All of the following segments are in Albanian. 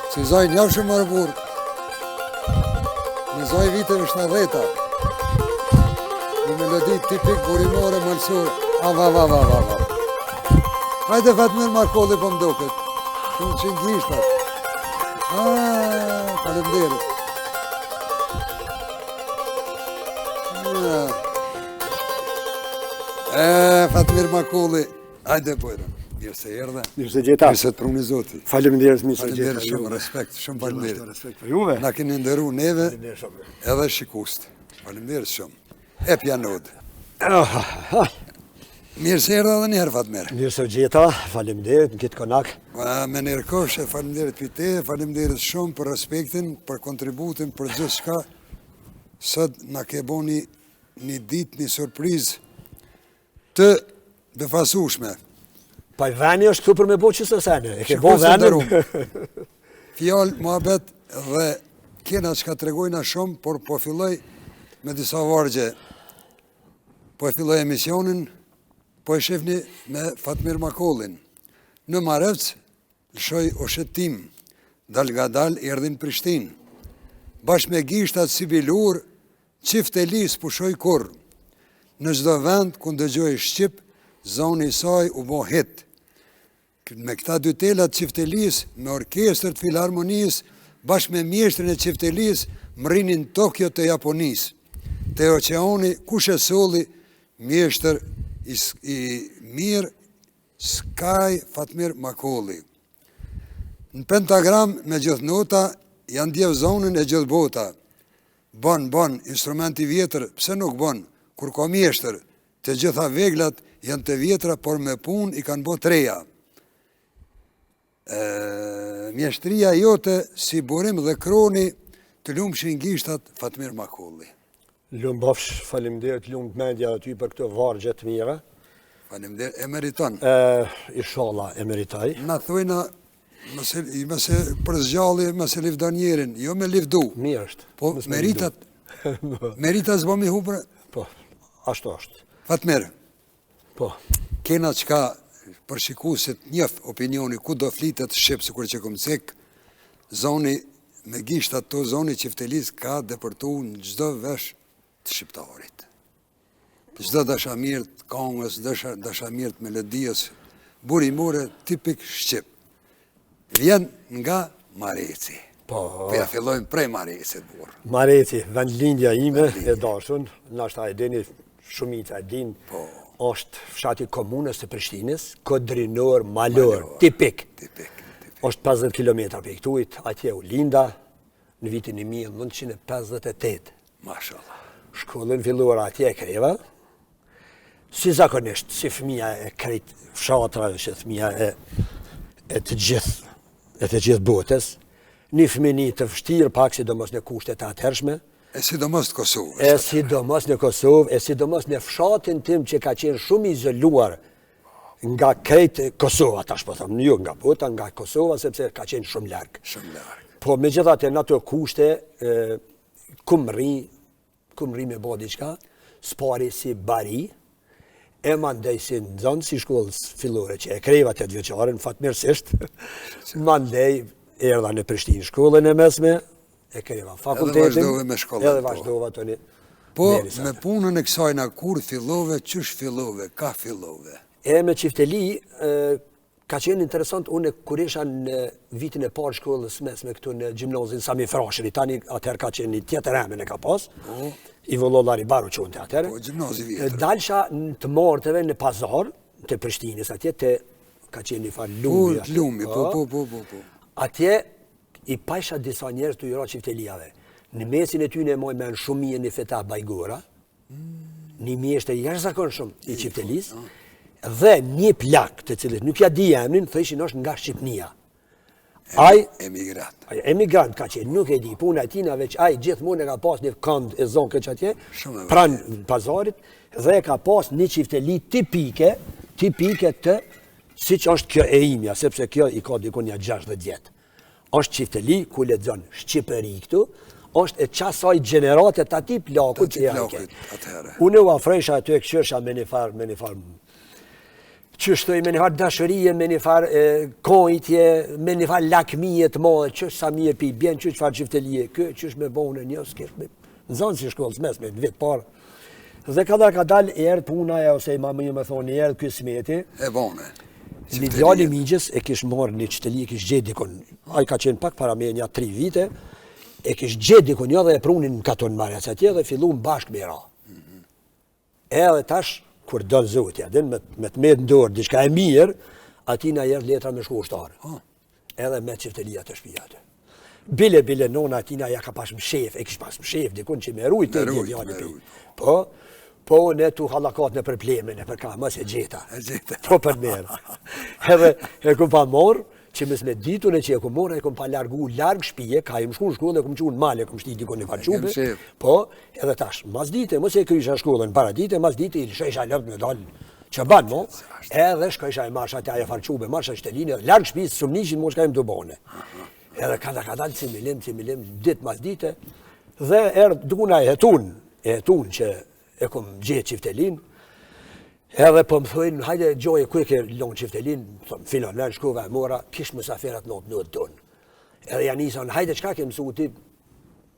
Si zoj një shumë marë burë. Në zoj viteve 70-ta. Një melodi tipik burimore malsore. Ava. Hajde Fatmir Markolli po mdoket. Shumë që ngishtat. Faleminderit. Fatmir Markolli. Hajde pojre. Mirë se erdhe. Mirë se gjeta. Mirë se të pruni Zotit. Faleminderit mirë se gjeta. Faleminderit shumë, respekt, shumë faleminderit. Respekt për juve. Na keni ndëru neve edhe shikust. Faleminderit shumë. E pjanod. Mirë se erdhe edhe njëherë, Fatmir. Mirë se gjeta, faleminderit në këtë konak. Me nërkoshe, faleminderit për te, faleminderit shumë për respektin, për kontributin, për gjithë shka. Sot na ke boni një dit, një surpriz të befasushme. Pa i veni është këtu për me bo qësë sene, e ke bo venin. Fjallë, muhabet dhe kena që ka tregojna shumë, por po filloj me disa vargje. Po e filloj emisionin, po e shifni me Fatmir Markollin. Në Marevc, lëshoj o shetim, dal nga dal erdhin Prishtin. Bashk me gishtat si bilur, qift e lis pushoj kur. Në çdo vend ku ndëgjoj Shqip, zoni i saj u bo hit. Me këta dy telat qiftelis, me orkestrët filharmonis, bashkë me mjeshtrin e qiftelis, më rinin Tokyo të Japonis. Te oqeoni, kush e soli, mjeshtër i mirë, Skaj Fatmir Markolli. Në pentagram me gjithë nota, janë djev zonën e gjithë bota. Bon, instrumenti vjetër, pse nuk bon, kur ka mjeshtër, të gjitha veglat janë të vjetra, por me pun i kanë bo treja. Mjeshtria jote si burim dhe kroni të lumë shingishtat Fatmir Markolli. Lumë bafsh, faleminderit, lumë media aty për këtë vargje të mira. Faleminderit, e meriton. Inshallah, e meritaj. Na thujna, mëse për zgjalli, mëse livdanjerin, jo me livdu. Mirë është. Po meritat zbo mi hupre? Po, ashtu është. Fatmir, po. Kena qka për shikusit njëf opinioni ku do flitet Shqip, si kur që këmë cek, zoni me gishtat to, zoni qiftelis ka depërtu në gjdo vesh të shqiptarit. Gjdo dashamir të kongës, dashamir të melodijës, burimore tipik Shqip. Vjen nga Mareci. Po. Ja fillojmë prej Marecit, burë. Mareci, vendlindja ime e dashun, nashta e dini, shumica e din, është fshati komunës të Prishtinës, Kodrinor, Malor, tipik. Është 50 km për këtujt, atje u linda, në vitin 1958. Mashallah. Shkollën filluar atje e kreva, si zakonisht, si fëmija e krejt fshatra, që fëmija e të gjithë botës, një fëmini të vështirë, pak sidomos në kushtet atëhershme, e sidomos të Kosovë. E sidomos në Kosovë, e sidomos në fshatin tim që ka qenë shumë izoluar nga krejt Kosova, tash po thëmë, jo nga bota, nga Kosova, sepse ka qenë shumë largë. Po me gjithate në ato kushte, kumri me bo diqka, spari si bari, e mandej si në zonë si shkollës fillore që e kreva të dveqarën, fatmirësisht, mandej erdha në Prishtinë shkollën e mesme, e kreva fakultetin. Edhe vazhdove me shkollën. Edhe vazhdova të një. Po, me punën e kësajna, kur fillove, qësh fillove, ka fillove? E me qifteli, ka qenë interesant, unë kur isha në vitin e parë shkollës mesme këtu në gjimnazin Sami Frashëri, tani atëherë ka qenë një tjetër emën e ka pas, i Vëllolari Baru që unë të atëherë. Po, gjimnazi vjetër. Dalësha të martëve në pazar, të Prishtinës atje, ka qenë një farë lumi. Lumi, po. Atje, i pajsha disa njerës të jura qiftelijave. Në mesin e ty në moj me në shumije një feta bajgora, një mjeshtë e jashtëzakon shumë i qiftelis, dhe një plak të cilët nuk ja di emrin, thëshin është nga Shqipnia. Emigrant ka qenë, nuk e di, puna e tina veç aj gjithmonë e ka pas një kënd e zonë këtë që atje, pranë pazarit, dhe e ka pas një qifteli tipike të, si që është kjo e imja, sepse kjo i ka dikon një 60 vjetë. Është qifteli, ku le zonë Shqipëri këtu, është e qasaj generatet ati plakut që janë ke. Unë u afrejsha aty e këshërsha me një farë që shtoj me një farë dashërije, me një farë kojtje, me një farë lakmije të modhe, që sa mirë pi, bjen që farë qiftelije, që është me bohën e një, s'kesh me nëzanë si shkollës mes, me vitë parë. Dhe ka dalë erë punaja, ose i mamë një me thonë erë kësmeti. E bone. Një djali migjes e kish marrë një qyteli, kish gjetë dikon, a i ka qenë pak para me një 3 vite, e kish gjetë dikon një dhe e prunin në katon marja që atje dhe fillu në bashkë me ra. Edhe tash, kur dëllë zotja, me të medë ndorë, diçka e mirë, ati na jerë letra me shkushtarë. Edhe me qiftelia të shpijate. Bile nona atina ja ka pas më shef, e kish pas më shef, dikun që me rujt të një djali pi. Po, ne tu halakat në probleme, në përka, mës e gjeta. Po për merë. Edhe e kum pa morë, që mes me ditun e që e kum morë, e kum pa largu largë shpije, ka im shku në shkollë, e kum qunë male, e kum shti dikon një farqupe. Po, edhe tash, mas dite, mës e kryisha shkollën, para dite, mas dite, i shesha lëpt me dalë që banë, mo, edhe shkojsha e marsha të aja farqupe, marsha shteline, largë shpijës, sumnishin, mo shka im të bone. Edhe ka dalë cimilim, dit mas dite, dhe erë dukuna e hetun që e kom gjetë qiftelin, edhe po më thujnë, hajde gjoje ku e ke lonë qiftelin, filon, në shkova e mora, kish mësaferat në tonë. Edhe janë nisën, hajde qka ke mësu ti,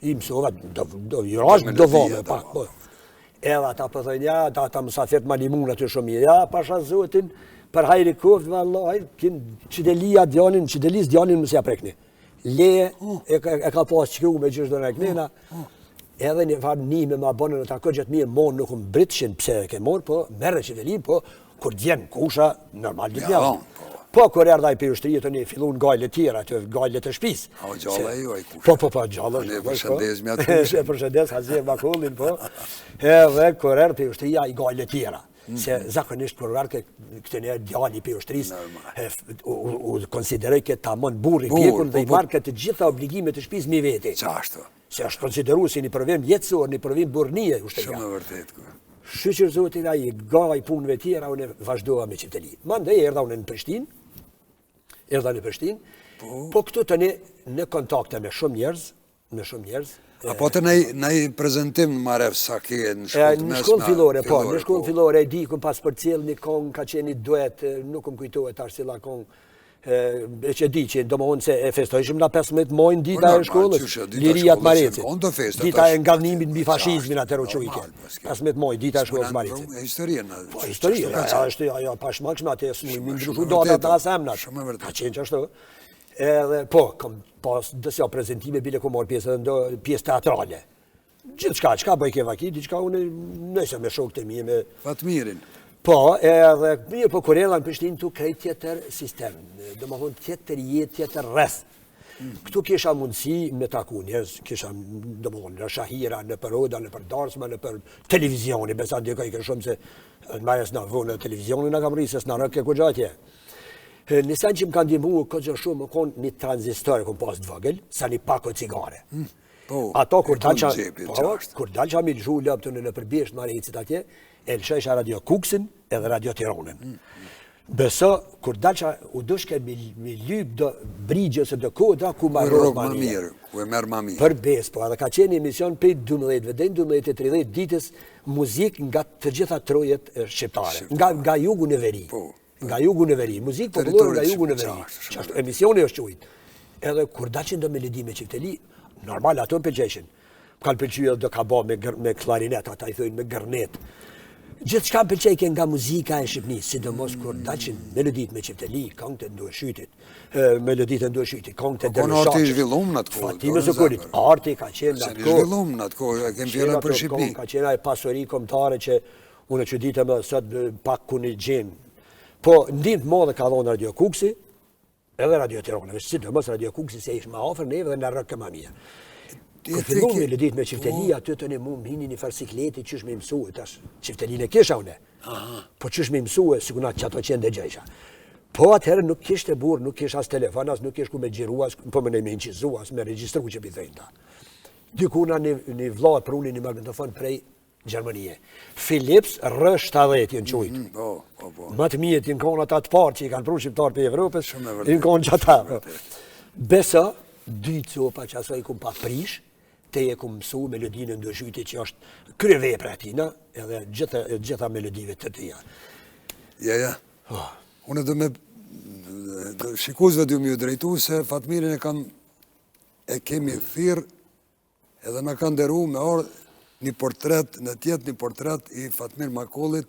i mësova, do vome pak, po. Edhe ata po thujnë, ja, ata mësaferat ma limun aty shumë, ja, pasha zotin, për hajri koftë, vallaj, qitelis djanin mësja prekni. Leje, e ka pas qëkru me gjështë do në eknena, edhe një farë një me ma bonën, ta këtë gjithë mirë, monë nuk më britshin pse e ke morë, po merë qevelin, po kur djenë kusha, normal dhe pjallë. Po kur erdha i për ushtërijet të një fillun gajle tjera, të gajle të shpis. A o gjalla e jo e kusha. Po, gjalla. Ne përshëndes me atë kusha. E përshëndes, hazir makullin, po. Edhe kur erdha për ushtëria i gajle tjera. Se zakonisht kur rarke këtë një djali për ushtëris, u konsideroj këtë ta mon burri pjekun dhe i marrë këtë gjitha obligimet të shpis mi veti. Qashtu. Se është konsideru si një provim jetësor, një provim burnie, ushtëria. Shumë e vërtet. Shqyqër zotin a i ga i punëve tjera, unë vazhdoha me qipteli. Mandej erdha unë në Prishtinë, po këtu të në kontakte me shumë njerëz. Apo të nej prezentim në Marev sa ke në shkollë në shkollë fillore, po, në shkollë fillore e di këm pas për cilë një kongë ka qenë një duet, nuk këm kujtohet ashtë sila kongë, e që di që do më unë se e festojshim nga 15 mojnë dita e shkollës, lirijat Marecit. Dita e ngallnimit mbi fashizmin atër u qujke. 15 mojnë dita e shkollës Marecit. Historien. Po, historien, ajo pashmakshme atë e së më ndryshu datat në asemnat. Ka qenë që ashtu. Edhe, po, kam pas dësja prezentime bile ku morë pjesë teatrale. Gjithë qka bëj ke vaki, diçka unë nëse me shok të mi me... Fatmirin. Po, edhe, mirë po kur erdha në Prishtinë tu krejt tjetër sistem, do më thonë tjetër jetë, tjetër rreth. Këtu kisha mundësi me taku njerëz, kisha, do më thonë, në shahira, në për oda, në për darsma, në për televizioni, besa ndjeka i kërshom se në majes në vënë televizioni në kam rrisë, në rëke ku gjatje. Nisan që më kanë dimu këtë shumë, më konë një tranzistor, këmë pas të vëgël, sa një pako cigare. Ato kur dalë që mi lëshu lëptë në përbjesht Marecit atje, e lëshesha Radio Kuksin edhe Radio Tironin. Beso, kur dalë që u dushke mi lyp dë brigje ose dë kodra ku ma rrë ma mirë. Ku e merë ma mirë. Për bes, po, edhe ka qenë emision për 12 dhe 12-30 ditës muzik nga të gjitha trojet shqiptare, nga jugu në veri. Nga jugu në veri, muzikë popullore nga jugu në veri. Emisioni është qujtë. Edhe kur daqin do melodi me qifteli, normal ato në pëlqeshin. Kanë pëlqyë edhe do ka ba me klarinet, ata i thujnë me gërnet. Gjithë shka pëlqejke nga muzika e Shqipnis, sidomos kur daqin melodit me qifteli, kongët e ndueshytit, melodit e ndueshytit, kongët e dërëshaqës. Arti i zhvillum në atë kohë. Fatime së kurit, arti ka qenë në atë kohë. Zhvillum në atë kohë, e kemë fjera për Shqipni. Ka qenë ajë pasori komtare që unë që ditë më sot pak ku një gjenë. Po, ndimë të modhe ka dhonë Radio Kuksi, edhe Radio Tirana, sidomos Radio Kuksi se ishë ma ofër neve dhe në rëkë ma mija. Kër fillu me lëdit me qiftelia, aty të në mu më hini një farsikleti qysh me mësue, tash qiftelin e kisha une. Po qysh me mësue, si kuna që ato qenë dhe gjejsha. Po atëherë nuk kishte burë, nuk kish as telefonas, nuk kish ku me gjiruas, po me me inqizuas, me registru që pithejnë ta. Dykuna një vlad për unë një magnetofon prej Gjermanie. Philips R70 jenë qujtë. Më të mijet jenë konë ata të parë që i kanë pru shqiptarë për Evropës, jenë konë që ata. Besa, dy copa që asoj kumë pa prish, te e kumë mësu melodinë ndëshyti që është kryeve për atina, edhe gjitha melodive të tija. Ja. Unë do me shikuesve du më ju drejtu se Fatmirin e kemi thirr edhe na kanë nderuar me orë një portret, në tjetë një portret i Fatmir Makollit,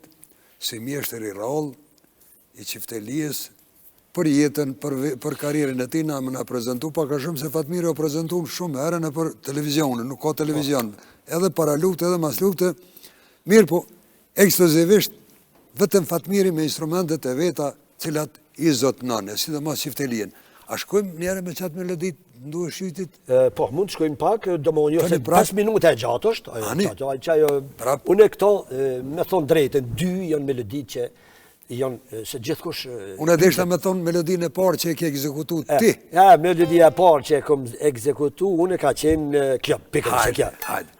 si mjeshtër i rall, i Çiftelijës, për jetën, për karierën e tij, na prezentu pak a shumë se Fatmiri o prezentu shumë herë në për televizionin, nuk ka televizion, edhe para lufte, edhe mas lufte, mirë po, ekskluzivisht, vetëm Fatmiri me instrumentet e veta, cilat i zotënane, sidomos Çiftelijën. A shkojmë njerë me qatë melodit ndu e shqytit? Po, mund të shkojmë pak, do më unë se 5 minuta e gjatë është. Prap. Unë e këto, me thonë drejtën, 2 janë melodit që janë, se gjithkush... Unë e deshta me thonë melodin e parë që e ke ekzekutu ti. Ja, melodia e parë që e kom ekzekutu, unë e ka qenë kjo, pikën se kjo. Hajde.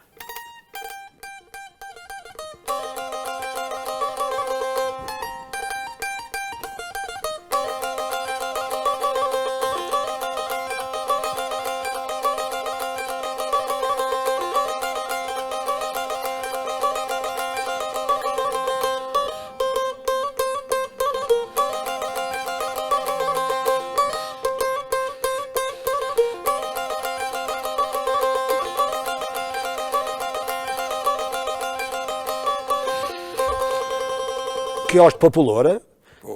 Kjo është popullore,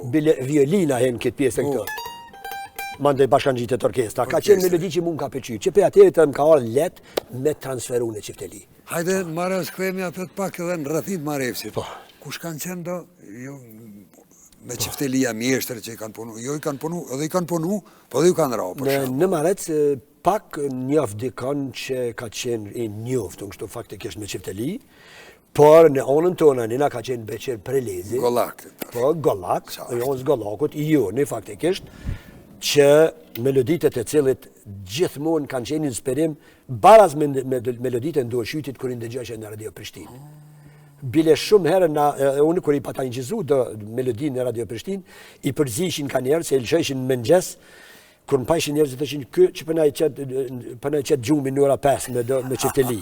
bile violina hen këtë pjesën këto. Mande bashkangjitet orkestra. Ka qenë melodi që mund ka pëlqyer. Që pe atëherë të më ka ardhur lehtë me transferu në Çifteli. Hajde, Marevs, kthehemi atë pak edhe në rrethit Marevsit. Po. Kush kanë qenë do, jo, me Çiftelia mjeshtër që i kanë punu, jo i kanë punu, edhe i kanë punu, po dhe ju kanë rao, për shumë. Në Marec, pak njoft dikon që ka qenë i njoft, në kështu faktikisht me Çifteli, por në onën tonë, nina ka qenë Beqir Prelezi. Gollak. Po, Gollak, jonës Gollakut, joni faktikisht, që meloditet e cilit gjithmonë kanë qenë inspirim, baraz me meloditet në duashqytit kër i ndëgjëshe në Radio Prishtinë. Bile shumë herë, unë kër i pata njëzizu do melodinë në Radio Prishtinë, i përzishin ka njerë, se i lësheshin në mëngjes, kër në pajshin njerëzit të shinë kë që përna i qëtë gjumë në ora 5 me Çifteli.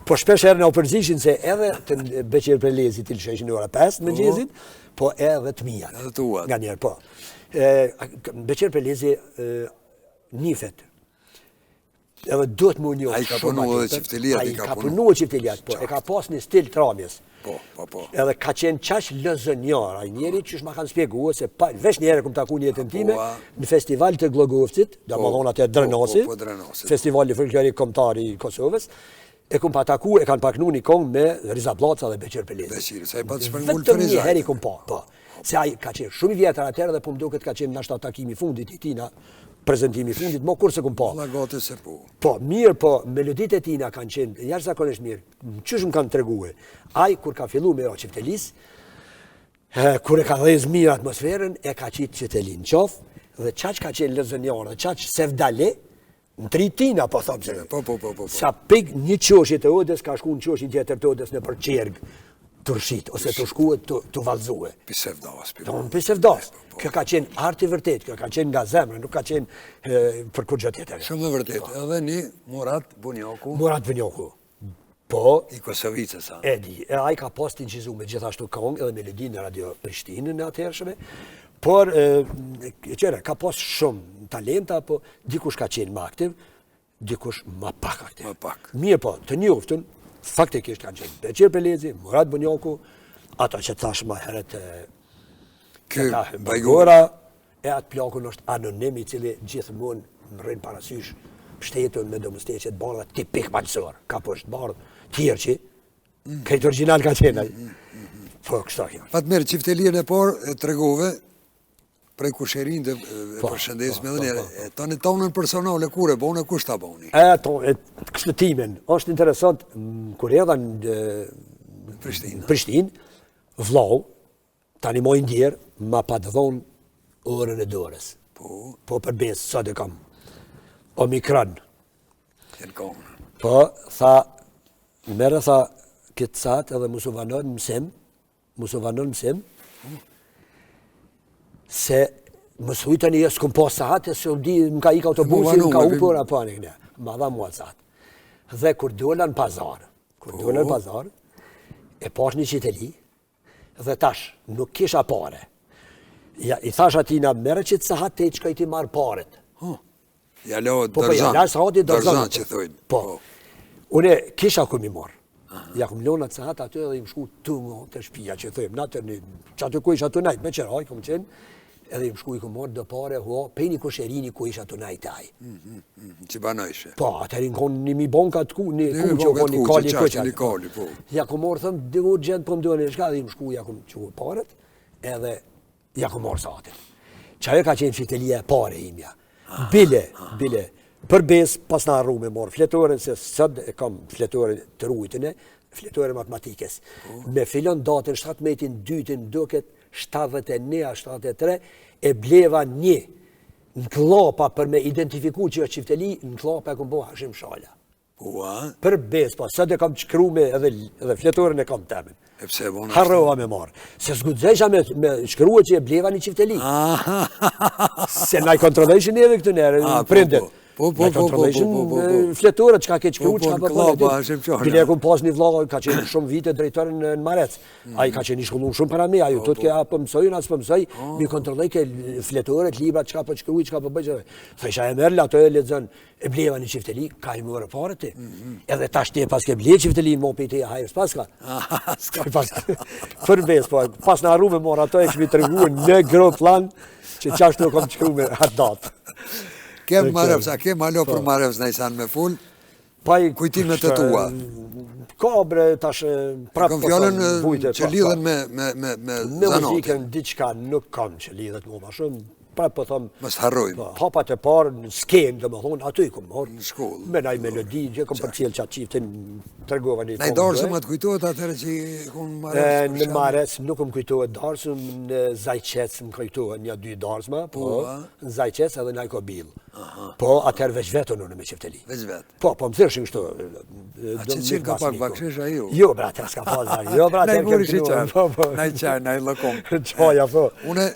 Po shpesh herë në o përzishin se edhe të Beqir Prelezi të lësheshin në ora 5 në mëngjesit, po edhe të mija. Edhe të uat. Nga njerë, po. Beqir Prelezi nifet. Edhe duhet më njohë. A i ka punu edhe Çifteliat, i ka punu edhe Çifteliat, po. E ka pas një stil tramjes. Po. Edhe ka qenë qash lëzënjar, a njeri që shma kanë spjegu, se veç njerë e këmë taku një jetën time, në festival të Glogovcit, dhe më dhonë atë Drenosit, festival i folklorik kombëtar i Kosovës, e këmë pa taku, e kanë paknu një kongë me Riza Blaca dhe Beqir Prelezi. Vetëm një heri këmë pa, po. Se a i ka qenë shumë i vjetër atërë dhe po më duket ka qenë nashta takimi fundit i tina, prezentimi fundit, mo kur se këmë pa. Lagate se po. Po, mirë, po, melodit e tina kanë qenë, jashtëzakonisht mirë, qysh më kanë tregue. Ai, kur ka fillu me Çiftelis, kur e ka dhezë mirë atmosferën, e ka qitë Çiftelin qof, dhe qaq ka qenë lëzënjarë, dhe qaq sevdale, në tritina, po thëmë se. Po. Sa pik një qoshit e odes, ka shku në qoshit tjetër të odes në për qergë, të rshit, ose të shkuet të valzue. Pisevdas. Kjo ka qenë arti vërtet, kjo ka qenë nga zemrë, nuk ka qenë për kur gjë tjetër. Shumë dhe vërtet. Edhe një Murat Bunjoku. Murat Bunjoku. Po. I Kosovicës, sa. Edi, a i ka pas të nqizu me gjithashtu kong edhe melodi në Radio Prishtinë në atëhershme, por ka pas shumë talenta, po dikush ka qenë më aktiv, dikush më pak aktiv. Mirë po, të njoftën, faktikisht kanë qenë Beqir Prelezi, Murat Bunjoku, ato që thash më herët Bajgora, e atë plakun është anonim i cili gjithmonë më rrinë parasysh shtetën me domesteqet bardha tipik malësor, ka poshtë bardhë, tjerë që, këtë original ka qenë. Po, kështu janë. Fatmir, Çiftelinë e parë e tregove, prej kusherin dhe përshëndes me dhe njerë, ta në tonën personale, kure bone, kush ta boni? Kështë timen, është interesant, kur edha në Prishtinë, vlau, tani mojnë djerë, ma pa të dhonë orën e dorës. Po për besë, sot e kam Omikron. Po, tha, mere tha, këtë satë edhe musu vanon mësim, se më thujtë një jesë këmë pas satë, se më ka ika autobusin, më ka upër, apo një këne. Ma dha mua satë. Dhe kur dola në pazar, e pash një Çifteli, dhe tash, nuk kisha pare. Ja, i thash atina, mere që të sahat të qëka i ti marë paret. Ja lo ja la sahati dërzan që thujnë. Po. Une, kisha ku mi marë. Ja kum lona të sahat aty edhe im shku të nga të shpia që thujmë. Natër një, që aty ku isha të najtë, me qëraj, kum qenë, edhe im shku i kum marë dë pare, pejni kusherini ku isha të najtë aj. Që banojshë. Po, atërin kon një mi bonka të ku, një ku që kon një kali këqa. Ja kum marë, thëmë, dhe gjendë po më duhe një shka, dhe im shku, ja kum që paret, edhe ja ku morë sahatin. Që ajo ka qenë fitelia e pare imja. Bile, për bes, pas në arru me morë fletore, se sëd e kam fletore të rujtëne, fletore matematikës. Me filon datën 17 dytin duket 71-73, e bleva një në klapa për me identifiku që është qifteli, në klapa e kom bo Hashim Shala. Për bes, pa, sëd e kam qkru me edhe fletoren e kam temin. Harrova me marë. Se s'gudzejsha me shkrua që e bleva një qifteli. Se na i kontrolejshin edhe këtë nërë, prindet. Na i kontrolejshin fletore, qka ke qkru, qka për përnet. Bile e kum pas një vla, ka qenë shumë vite drejtore në Marec. A i ka qenë i shkullu shumë për ame, a ju tot ke a për mësojnë, as për mësoj, mi kontrolej ke fletore, libra, qka për qkru, qka për bëjgjë. Thesha e merle, ato e ledzën, e bleva një qifteli, ka i mërë pare ti. Edhe ta shte pas ke ble qifteli, mo për i te hajrës pas ka. Për bes, pas në arru me morë, ato e këshmi të rëgu në gro plan, që qashtu kom qkru me atë datë. Kem marevs, a kem alo për marevs në isan me full? Kujtimet të tua? Kabre, tash prapë kom fjallën që lidhen me zanotin. Me muzikën diqka nuk kam që lidhet mu ma shumë. Prapë po thëmë... Mështë harrojmë. Hapat e parë në skemë, dhe më thonë, aty i kom marë. Në shkollë. Me naj melodi, që kom për cilë qatë qiftin, tërgova një komë. Në darsëm atë kujtohet atërë që i kom marevs? Në marevs nuk kom kujtohet darsëm, në Zajqec më kujtohet një dy darsëma, po, në Zajqec edhe naj ko bilë. Po, atër veç vetën unë me qifteli. Veç vetë? Po, po më thërshin kështu. A që qirë ka pak bakshish a ju? Jo, brater, s'ka pas, jo, brater, naj qaj, naj lëkom. Qaja, po. Une,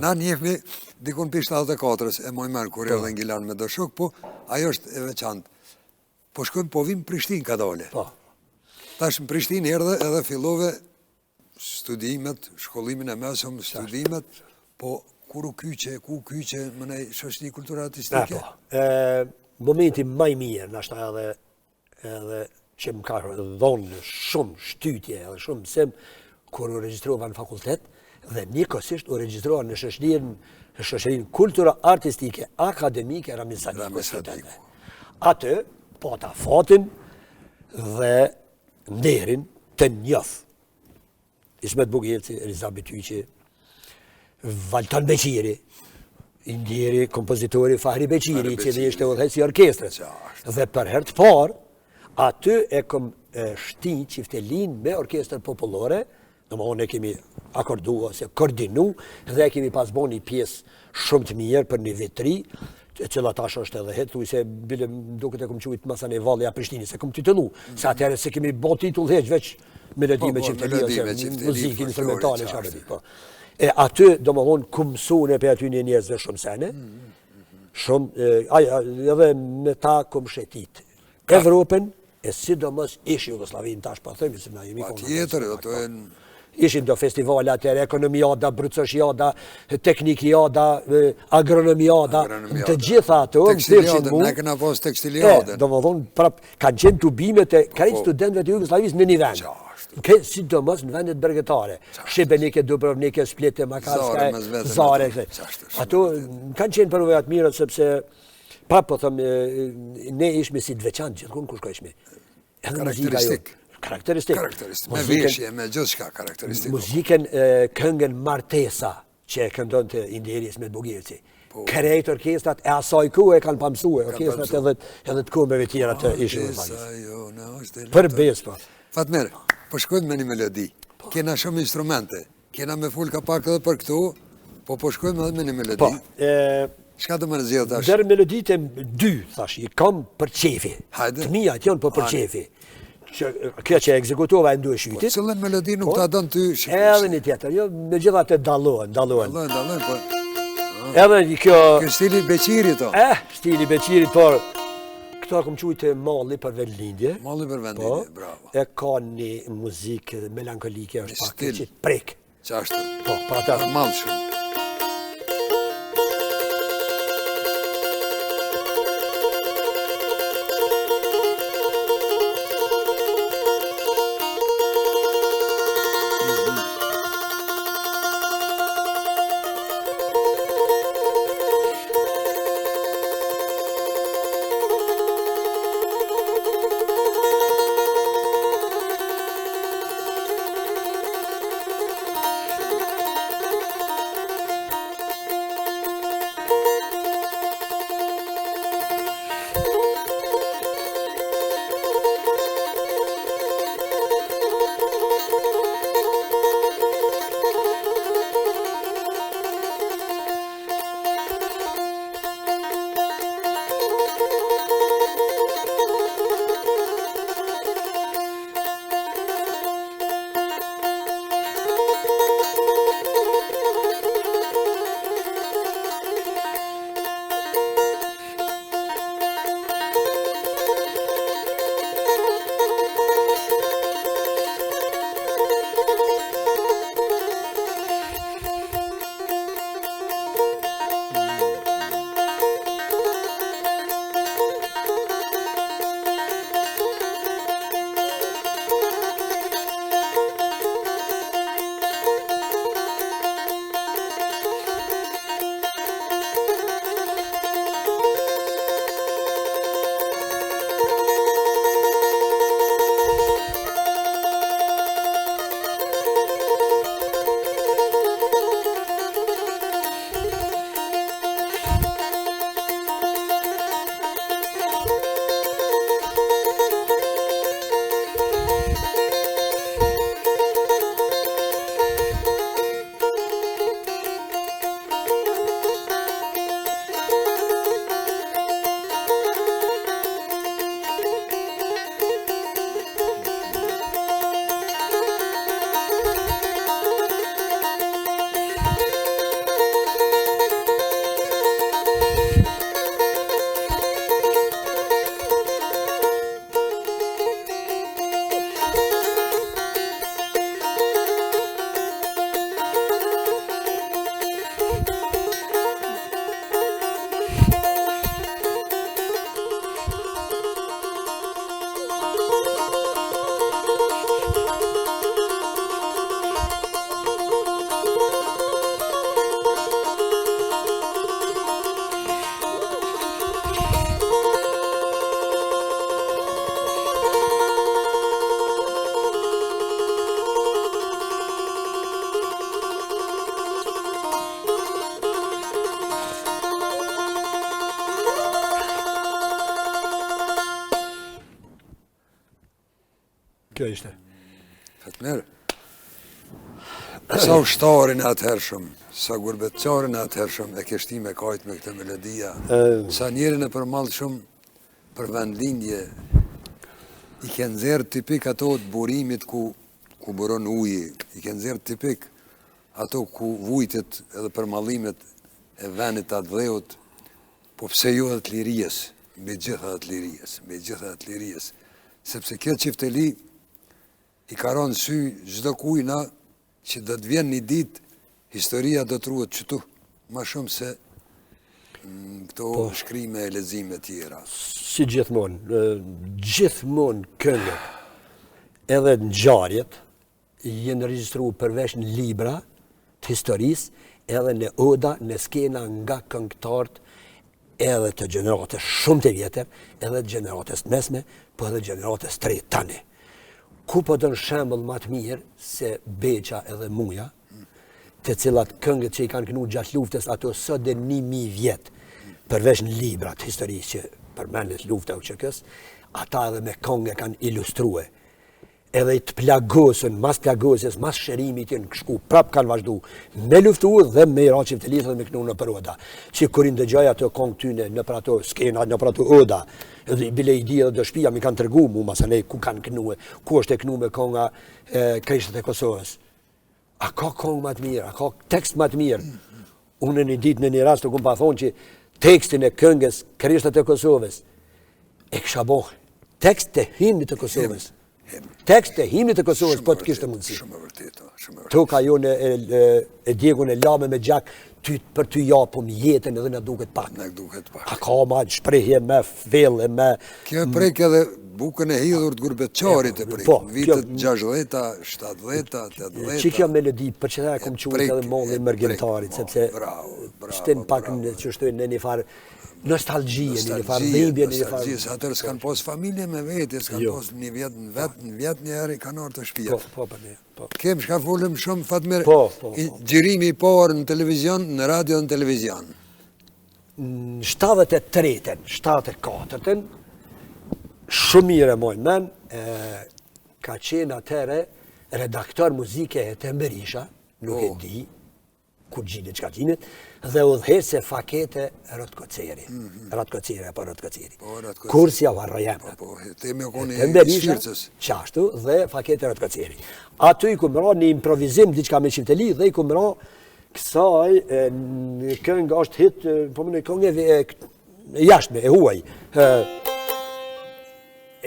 na njefmi, dikun për 74-ës e moj mërë kur e dhe ngilan me dëshok, po ajo është e veçantë. Po shkojmë, po vim Prishtinë ka dole. Tash në Prishtinë erdhe edhe fillove studimet, shkollimin e mesëm, studimet, po kur u kyqe, më nej shoshni kultura artistike? Momenti maj mirë, nashta edhe që më ka dhonë shumë shtytje edhe shumë mësim, kur u registrova në fakultet, dhe njëkosisht u registrova në shoshërinë kultura artistike, akademike, Ramiz Sadiku. Atë, po ta fatin dhe nderin të njëf. Ismet Bugjelci, Elizabeth Tyqi, Valtan Beqiri, indjeri, kompozitori Fahri Beqiri, që dhe ishte udhëheqës i orkestrës. Dhe për herë të parë, aty e kom shti qiftelin me orkestrë popullore, në më onë e kemi akordu ose koordinu, dhe e kemi pas bo një pjesë shumë të mirë për një vitri, cila tash është edhe hetë, thuj se bile duke të kom qujtë masan e Valleja Prishtini, se kom titullu, se atëherë se kemi bo titull heq veç melodi me qifteli, ose muzikë instrumentale, e aty, do më thonë, kumësune për aty një njerëzve shumë sene, shumë, edhe me ta kom shetit Evropën, e sidomos ish Jugoslavin, tash pa thëmi, se na jemi konë. Pa tjetër, ato e në... Ishin do festivalet atër, ekonomiada, brëcoshjada, teknikiada, agronomiada, të gjitha ato, më thërshin mu. Ne këna pos tekstiliadën. Do më thonë, prap, kanë qenë tubimet e krejt studentëve të Jugoslavis në një vend. Sidomos në vendet bërgëtare. Shibenike, Dubrovnike, Splite, Makarska, Zare. Ato kanë qenë përvojat mirët, sepse, prap, po thëmë, ne ishme si të veçanë gjithë, ku shkojshme. Karakteristik. Karakteristik. Me veshje, me gjithë shka karakteristik. Muzikën këngën Martesa, që e këndon të indjeris me Bugjelci. Krejt orkestrat e asaj ku e kanë pamësue, orkestrat edhe të komeve tjera të ishë në Bugjelci. Për besë, po. Fatmer, po shkojnë me një melodi. Kena shumë instrumente. Kena me full ka pak edhe për këtu, po shkojnë edhe me një melodi. Shka të më nëzjel tash? Dërë melodit e dy, thash, i kam për qefi. Të mija të janë për qefi. Kjo që e ekzekutova e ndu e shytit. Po cëllën melodi nuk ta donë ty shikush? Edhe një tjetër, jo, me gjitha të dalohen. Dalohen, po. Edhe kjo... Kjo stili Beqiri to? Stili Beqiri, por... Këto kom qujtë malli për vendlindje. Malli për vendlindje, bravo. E ka një muzikë melankolike, është pak që të prek. Qashtë? Po, pra ta... Malë shumë. Kjo ishte. Fatmer. Sa ushtarin atëhershëm, sa gurbetqarin atëhershëm e kështi me kajt me këtë melodia, sa njerin e përmallë shumë për vendlindje, i ke nxerr tipik ato të burimit ku buron uji, i ke nxerr tipik ato ku vujtet edhe përmallimet e vendit të dheut, po pse jo edhe të lirijës, me gjitha të lirijës, sepse kjo çifteli i ka rënë sy çdo kujna që do të vjen një ditë, historia do të ruhet qëtu, ma shumë se këto shkrime e lexime tjera. Si gjithmonë këngët, edhe ngjarjet, jenë regjistruar përveç në libra të historisë, edhe në oda, në skena nga këngëtarët, edhe të gjeneratës shumë të vjetër, edhe të gjeneratës mesme, po edhe gjeneratës tre tani. Ku po dënë shembull më të mirë se Beqa edhe Muja, të cilat këngët që i kanë kënu gjatë luftës ato sot dhe 1000 vjetë, përveç në libra të historisë që përmendet lufta u qëkës, ata edhe me këngë kanë ilustrue. Edhe i të plagosën, mas plagosës, mas shërimit të në shku, prap kanë vazhdu me luftu dhe me ra çiftelisë dhe me kënu në për oda. Që kurin dëgjoj ato këngë tyne në për ato skena, në për ato oda, edhe bile i di edhe do shpia mi kanë tërgu mu masanej ku kanë kënu, ku është e kënu me kënga Krishtet e Kosovës. A ka këngë më të mirë, a ka tekst më të mirë. Unë një ditë në një rast të kumë pa thonë që tekstin e këngës Krishtet e Kosovës e kësha bohë. Tekst të himnit të Kosovës. Tekst e himnit të Kosovës po të kishte mundësi. Shumë e vërtetë, shumë e vërtetë. To ka jo e djegun e lame me gjak për ty japum jetën edhe në duket pak. Në duket pak. A ka ma shprehje me fellë, me... Kjo prek edhe bukën e hidhur të gurbetqarit e prek. Vitet 60-ta, 70-ta, 80-ta. Që kjo melodi, për që ta e kom qujtë edhe molli mërgjentarit, sepse shtin pak që shtojnë në një farë nostalgjie, një farë dhimbje, një farë... Nostalgjie, se atër s'kanë pos familje me vete, s'kanë pos një vjet një herë i kanë orë të shpia. Po. Kem shka folëm shumë, Fatmer, gjirimi i parë në televizion, në radio në televizion. Në 73-ën, 74-ën, shumë mire mojnë men, ka qenë atëre redaktor muzike e Temberisha, nuk e di, kur gjinit që ka gjinit, dhe udhëherë se fakete Rotkoceri. Rotkoceri apo Rotkoceri. Kursja Varrojemët. Temberisha, qashtu, dhe fakete Rotkoceri. Aty i kumëra një improvizim, diçka me qimteli, dhe i kumëra kësaj, këngë është hit, po më në këngëve jashtme, e huaj.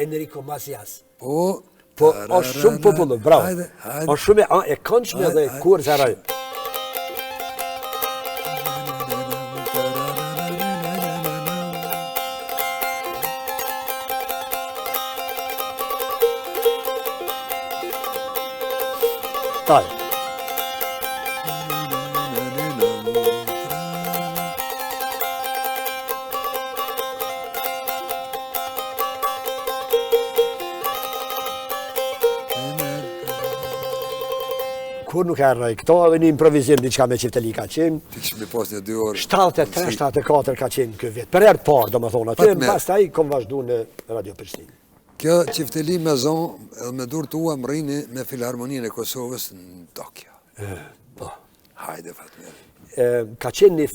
Enrico Macias. Po, është shumë popullu, bravo. është shumë e këndshme dhe kur zëraj. Taj. Kur nuk erë këto edhe një improvizim diçka me qipteli ka qenë. Ti kishme pas një 2 orë. 73-74 ka qenë këtë vjetë. Për erë parë, do më thonë aty, pas taj kom vazhdu në Radio Prishtinë. Kjo qifteli me zonë edhe me dur tua më rrini me Filharmoninë e Kosovës në Tokyo. Po. Hajde, Fatmer. Ka qenë një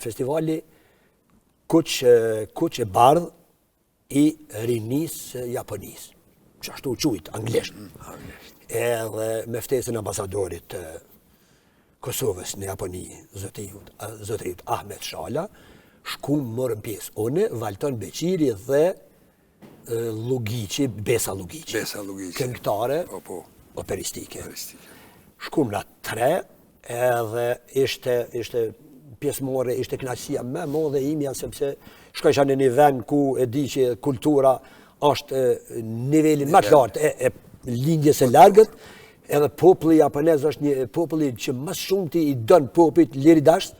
festivali Kuq e Bardh i rinisë Japonisë. Që ashtu qujtë, anglisht. Edhe me ftesën ambasadorit të Kosovës në Japoni, zotërit Ahmet Shala, shkum morën pjesë. One, Valton Beqiri dhe Lugici, Besa Lugici. Këngëtare operistike. Shkum në 3, edhe ishte pjesëmore, ishte knaqësia me modhe imja, sepse shkojsha në një vend ku e di që kultura është nivelin më të lartë e lindjes e largët, edhe populli japonez është një populli që më shumë ti i dënë popullit liridasht,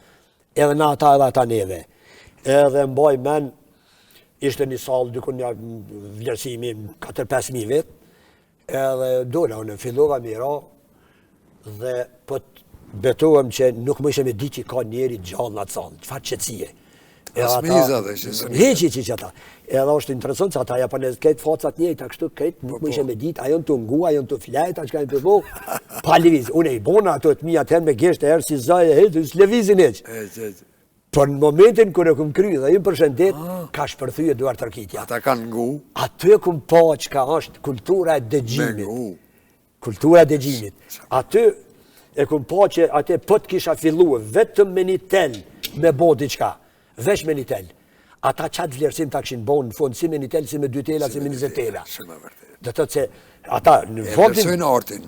edhe na ata edhe ata neve. Edhe mbaj men, ishte një salë dykun një vlerësimi 4-5.000 vetë, edhe dola unë fillova mira, dhe po betohem që nuk më ishe me di që ka njeri gjallë në atë salë, qëfar qëtësie. Asmiza dhe që së Heqi që ata. Edhe është interesant se ata japonezët këtë facat njëjta kështu këtë, nuk më ishe me ditë, ajo në të ngu, ajo në të flajta, që ka në të bo, pa leviz. Unë e i bona ato të mija të herë me geshtë e herë si zaj e heqë, së levizin heqë. Por në momentin kër e këm kry dhe ju përshëndet, ka shpërthyje duar tërkitja. Ata kanë ngu. Aty këm pa që ka është kultura e dëgjimit. Kultura e dëgjimit. Aty e këm pa që aty pët kisha fillu vetëm me një tel me bo diqka. Vesh me një tel. Ata qatë vlerësim ta këshin bo në fund, si me një tel, si me 2 tela, si me 20 tela. Dhe të se ata në fondin...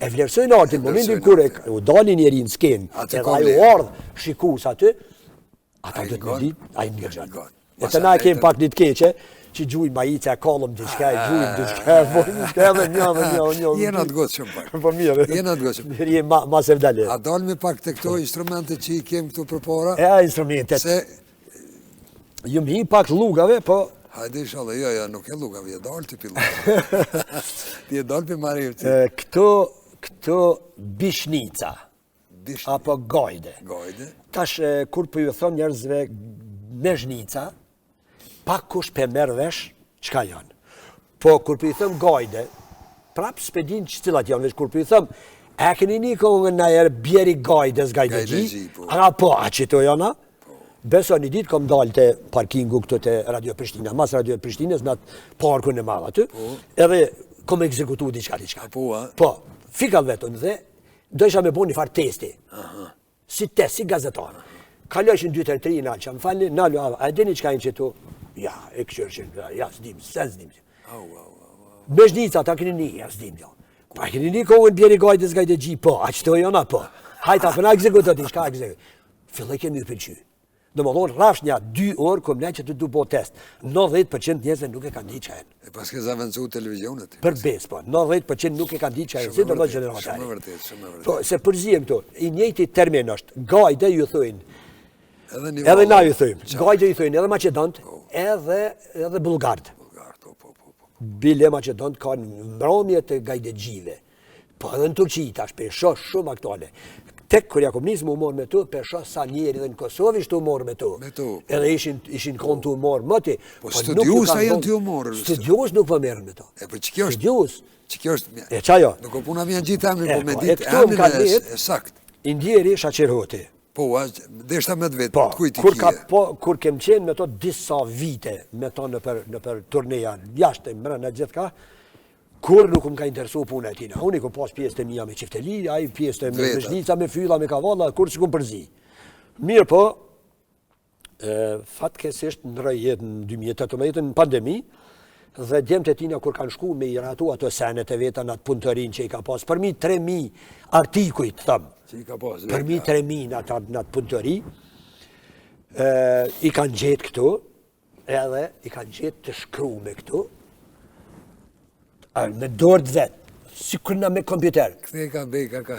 E vlerësojnë artin. Në momentin kër u dalin njeri në skenë, edhe ajo ardhë shikus aty, ata dhe të më ditë, a i një gjatë. E të na kemë pak një të keqe, që gjuj ma i që e kalëm diçka, e gjujmë diçka, diçka edhe një. Jena të gotë shumë pak. Po mirë. Jena të gotë shumë. Mirë, jenë ma se vdale. A dalë me pak të këto instrumente që i kemë këtu për para? E, instrumentet. Se... Ju mi pak lugave, po... Hajde ishallah, jo, nuk e lugave, je dalë të lugave. Ti e dalë për marirë ti. Këto bishnica, apo gajde. Tash, kur për ju thëmë njerëzve mezhnica, pak kush për merë vesh, qka janë. Po, kur për ju thëmë gajde, prapë s'pedin që cilat janë, vesh kur për ju thëmë, e këni një kohë nga erë bjeri gajdes, gajdegji, a po, a që to jana? Beso një ditë kom dalë të parkingu këto të Radio Prishtina, mas Radio Prishtines, në atë parkun e madh aty, edhe kom ekzekutu diçka. Po, fikal vetën dhe, do isha me bo një farë testi. Si test, si gazetar. Kalojshin 2-3 në alë që më falni, në alë, a e dini qka inë që tu? Ja, e këshërëshin, ja, s'dim, se s'dim. Mezhnica, ta këni një, ja, s'dim, ja. Pa këni një kohën bjeri gajdes gajdegji, po, a që të jona, po. Hajta, përna ekzekutu diçka, filloj kemi u pëlqy. Dhe më thonë, rafsh nja 2 orë, kom ne që të du bo test. 90% njëzve nuk e kanë di që e në. E pas ke zavencu televizionet? Për bes, po. 90% nuk e kanë di që e në, si do më generatari. Shumë vërtet, shumë vërtet. Po, se përzijem këto, i njëjti termin është, gajde ju thujnë. Edhe na ju thujnë. Gajde ju thujnë edhe Macedont, edhe Bulgard. Bile Macedont ka në mbromje të gajdegjive. Po, edhe në Turqi, tash, për shumë aktuale. Tek kër jakom nisë më morë me tu, pesha sa njeri dhe në Kosovë ishtë u morë me tu. Edhe ishin konë të u morë më ti. Po studius a janë të u morë? Studius nuk për merën me tu. E për që kjo është? Studius. Që kjo është? E qajo? Nuk o puna vjen gjithë emrin, po me ditë emrin e sakt. Indjeri Shaqerhoti. Po, deshta me të vetë, të kujti kje. Kur kem qenë me to disa vite, me to në për turneja, jashtë e mërën e gjithë ka, kur nuk më ka interesu puna e tina. Unë i kom pas pjesë të mija me qifteli, a i pjesë të me zhnica, me fylla, me kavalla, kur që kom përzi. Mirë po, fatkesisht në rëjet në 2018 në pandemi, dhe djemë të tina kur kanë shku me i ratu ato senet e veta në atë punëtërin që i ka pas, përmi 3.000 artikujt, thëmë, përmi 3.000 në atë punëtëri, i kanë gjetë këtu, edhe i kanë gjetë të shkru me këtu, me dorë të vetë, si kërna me kompjuter.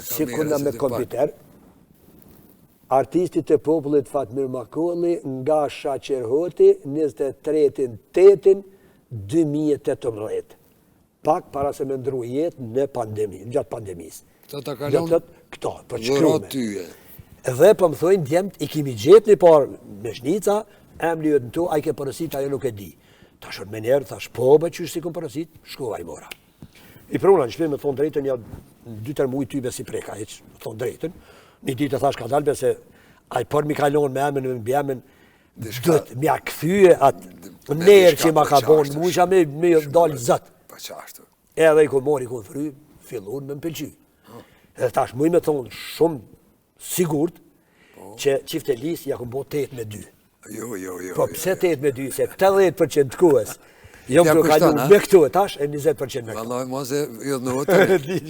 Si kërna me kompjuter, artistit e popullit Fatmir Makolli nga Shaqerhoti 23/8/2018. Pak para se me ndru jetë në pandemi, në gjatë pandemisë. Këto, për që krume. Dhe për më thojnë djemët, i kimi gjetë një parë me shnica, emri jëtë në tu, a i ke përësit, ajo nuk e di. Ta shërë me njerë, thash po, bë që si kom përësit, shkova i mora. I pruna në shpim me thonë drejtën, ja 2-3 mujë tybe si preka, e që thonë drejtën. Një ditë e thash ka dalbe se a i për mi kalon me emën, me bjemën, dhëtë, mja këthyje atë njerë që ma ka bonë, mu isha me dalë zëtë. Edhe i ko mori, i ko fry, fillon me më pëlqy. Edhe tash mujë me thonë shumë sigurt, që qiftelis ja kom bo 8/2. Po pëse 8/2, se 80% të kuës, jo më të kalu me këtu e tash, e 20% me këtu. Vallaj, mose, jo në notë.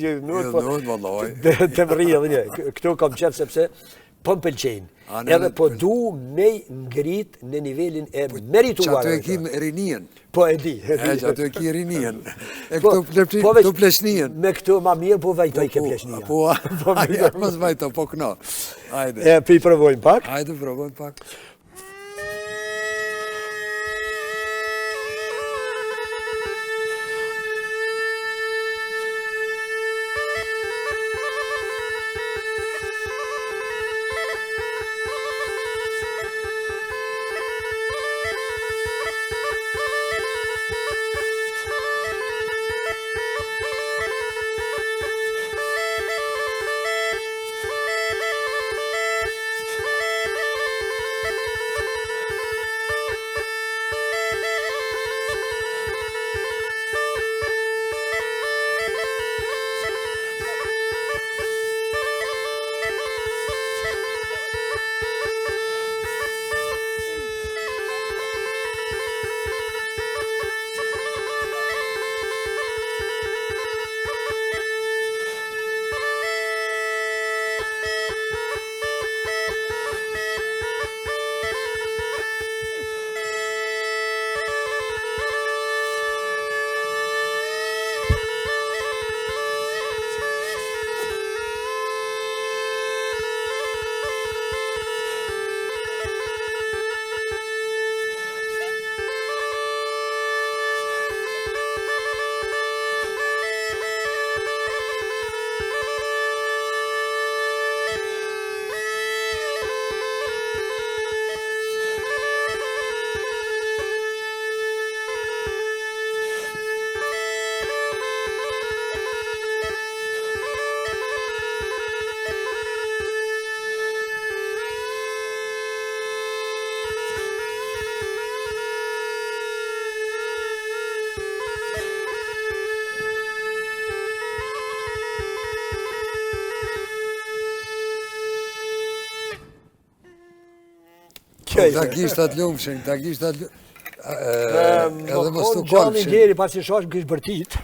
Jo në notë, vallaj. Të më rrë edhe një, këtu kam qef sepse, po më pëlqenë. Edhe po du me ngrit në nivelin e merituar. Që ato e ki rinien. Po e di. Që ato e ki rinien. E këtu pleshnien. Me këtu ma mirë, po vajtoj ke pleshnien. Po, hajde, mos vajto, po këno. Hajde. E, pi provojmë pak. Hajde, provojmë pak. qejfe. Ta gishtat lumshin, ta gishtat lumshin. Edhe mos të Gjallin deri pasi shosh më kish bërtit.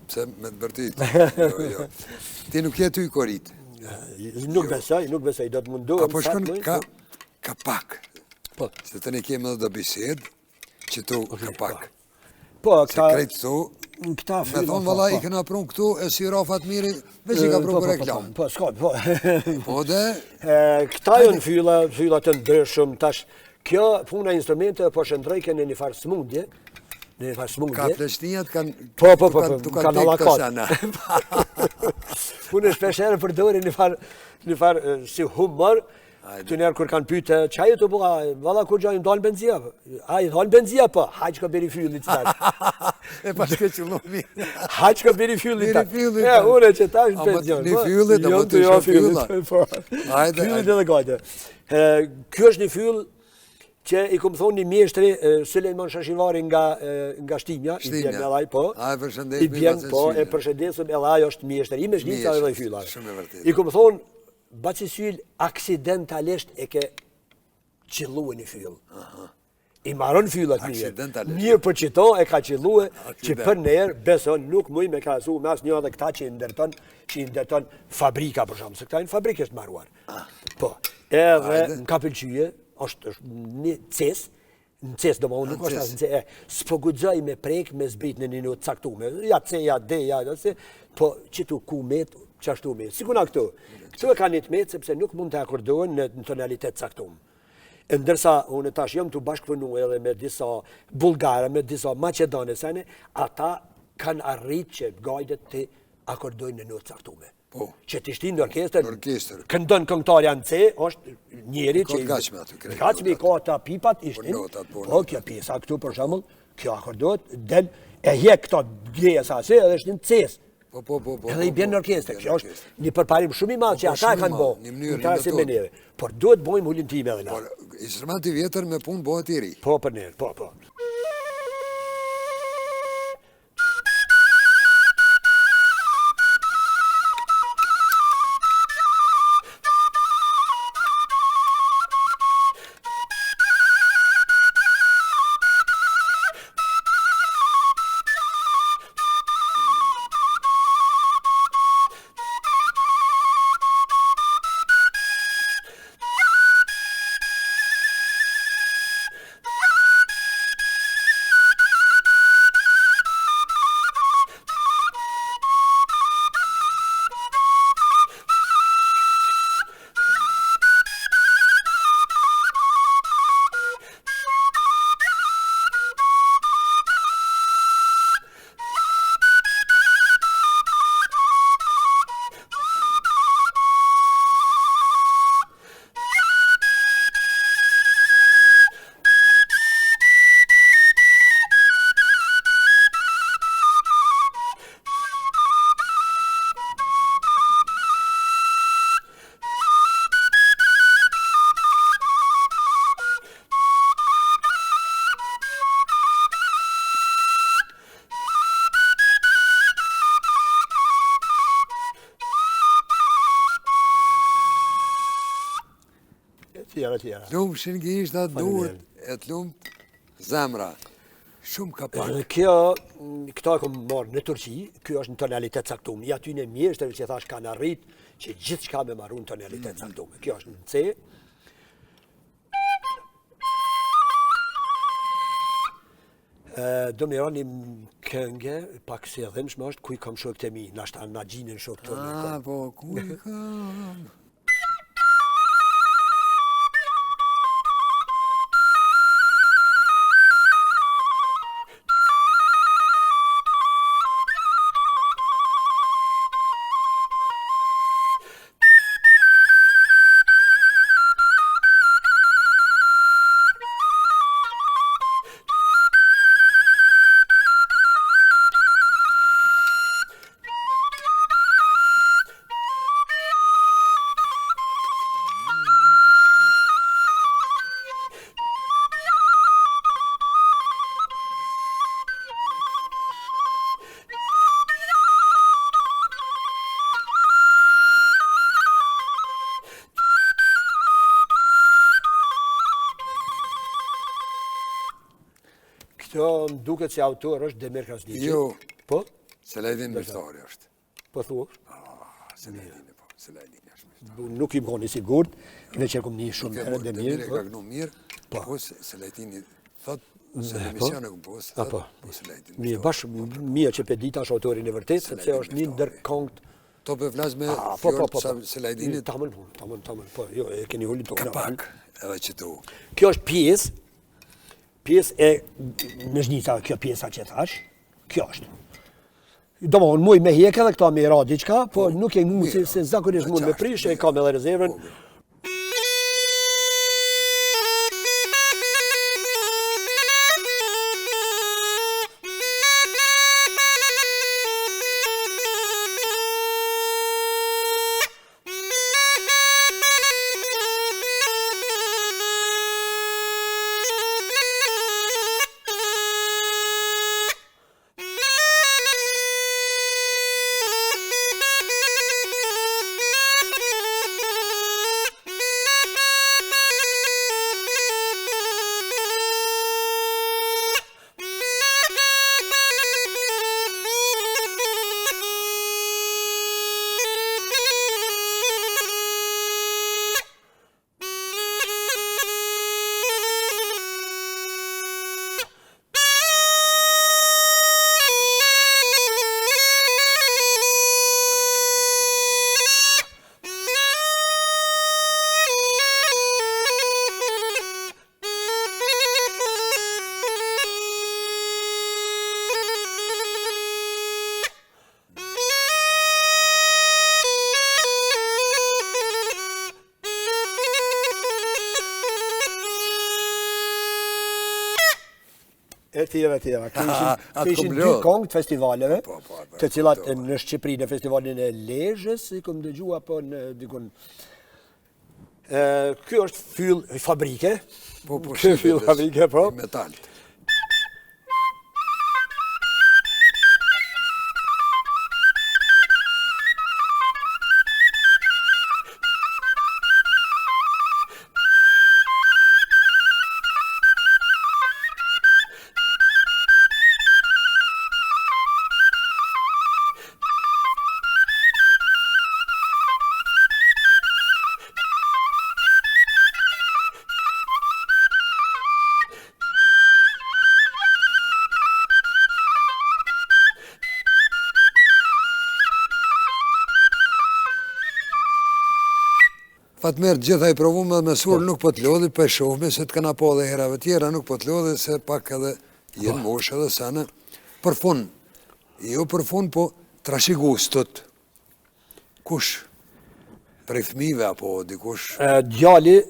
Pse me të bërtit? Jo. Ti nuk je ty i korit. Nuk besoj, do të mundohem. Apo shkon ka pak. Po. Se të ne kemë edhe do bisedë, që tu ka pak. Po, Se krejtë tu, këta me thonë valla i këna prunë këtu, e si Rafat Miri, veç i ka prunë për reklam. Po, s'ka, po. Po dhe? Këta janë fylla të ndryshëm, tash, kjo puna instrumente po shëndrojke në një farë smundje, Ka fleshnijat kanë kanë alakat. Unë shpesherë përdori një farë si humor, të njerë kur kanë pyte, qaj të buka, valla kur gjajnë dalë benzia, a i dalë benzia po, haqë ka beri fyllit të tash. E pa shke që lu mirë. Haqë ka beri fyllit të tash. E, une që tash në penzion. Një fyllit, a më të shumë fyllat. Fyllit edhe gajte. Kjo është një fyll që i kom thonë një mjeshtri, Sulejman Shashivari nga Shtimja, i bjen me laj, po. I bjen, po, e përshëndesëm e laj është mjeshtri, i me shnica edhe i fyllar. I kom thonë, Bacisyl aksidentalisht e ke qillu një fyll. I maron fyllat mirë për qito e ka qillu që për njerë beson nuk muj me krasu me asë një dhe këta që i ndërton fabrika për shumë, se këta në fabrikë është maruar. Po, edhe në ka pëlqyje, është një në ces do më unë nuk është asë në ces, s'po gudzoj me prek me zbrit në një të caktume, ja C, ja D, ja C, po që tu ku met, qashtu met, si kuna këtu. Këtu e ka një të met, sepse nuk mund të akordohen në tonalitet caktum. Ndërsa, unë tash jam të bashkëpunu edhe me disa bulgare, me disa macedonesane, ata kanë arrit që gajdet të akordojnë në notë caktume. Që të shtinë në orkester, këndon këngëtarja në C, është njeri që... Gacme i ka ata pipat, ishtin, po, kjo pjesa këtu për shembull, kjo akordojt, del, e hjek këta djeja sasi, edhe ishtin C-s. Edhe i bjen në orkester, kjo është një përparim shumë i madh që ata e kanë bo, në krahasim me neve. Por duhet bojmë ullin time edhe na. Instrumenti vjetër me punë bëhet i ri. Po, për neve, po. Lumshin gishtat duhet e të lumt zemra. Shumë ka pak. Kjo, këta e kom marrë në Turqi, kjo është në tonalitet caktum. Ja ty në mjeshtër që thash kanë arrit që gjithë shka me marru në tonalitet caktum. Kjo është në C. Do me rani kënge, pak se edhemshme është, kuj kam shok të mi, nashta në gjinin shok të mi. Po, kuj kam... Kjo më duket se autor është Demir Krasniqi. Jo. Po? Selajdin Miftari është. Po thua? Selajdin, po. Selajdin është. Nuk i më koni sigurt, në që kom një shumë herë Demir. Demir e ka gënu mirë, po Selajdini thot se në emision e këmë posë, po Selajdin. Mirë, bashkë, mija që pedita është autorin e vërtet, sepse është një ndër këngët. To për flasë me fjallë Selajdinit. Tamën, po, jo, e keni hulli të Kapak, edhe që tu. Kjo është pjesë e në zhnita, kjo pjesa që thash, kjo është. Do më muj me hjek edhe këta me i ra diqka, po nuk e mund se zakonisht mund me prish, e kam edhe rezervën. E tjera. Kishin dy këngë të festivaleve, të cilat në Shqipëri në festivalin e Lezhës, i kom dëgjua po në dikun. Kjo është fyll fabrike. Kjo fyll fabrike, po. Metal. Fatmer, gjitha i provume dhe mesur nuk po të lodhi, për shohme se të këna po dhe herave tjera, nuk po të lodhi se pak edhe jenë mosh edhe sene. Për fun, jo për fun, po trashi gustët. Kush? Prej fmive apo dikush? Djali,